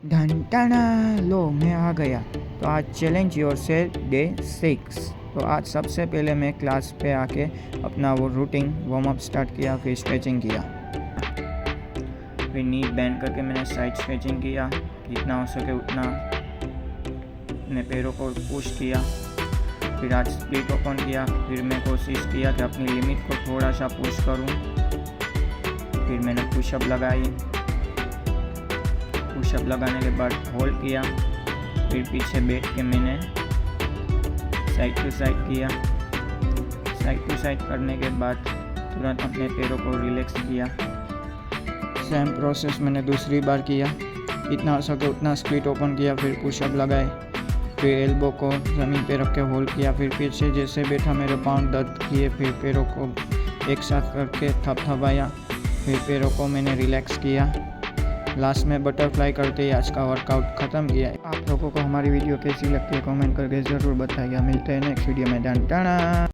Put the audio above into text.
ढंटाना लो मैं आ गया। तो आज चैलेंज योर से डे 6। तो आज सबसे पहले मैं क्लास पे आके अपना वो रूटीन वार्म अप स्टार्ट किया, फिर स्ट्रेचिंग किया, फिर नी बेंड करके मैंने साइड स्ट्रेचिंग किया, जितना हो सके उतना अपने पैरों को पुश किया। फिर आज स्प्लिट ओपन किया। फिर मैं कोशिश किया कि अपनी लिमिट को थोड़ा सा पुश करूं। फिर मैंने पुशअप लगाई, पुशअप लगाने के बाद होल्ड किया, फिर पीछे बैठ के मैंने साइड टू साइड किया। साइड टू साइड करने के बाद तुरंत अपने पैरों को रिलैक्स किया। सेम प्रोसेस मैंने दूसरी बार किया, इतना हो सके उतना स्प्लिट ओपन किया, फिर पुशअप लगाए, फिर एल्बो को ज़मीन पे रख के होल्ड किया, फिर पीछे जैसे बैठा मेरे पाँव दर्द किए, फिर पैरों को एक साथ करके थपथपाया, फिर पैरों को मैंने रिलैक्स किया। लास्ट में बटरफ्लाई करते ही आज का वर्कआउट ख़त्म किया। आप लोगों को हमारी वीडियो कैसी लगती है कमेंट करके ज़रूर बताइएगा। मिलते हैं नेक्स्ट वीडियो में। डन टाना।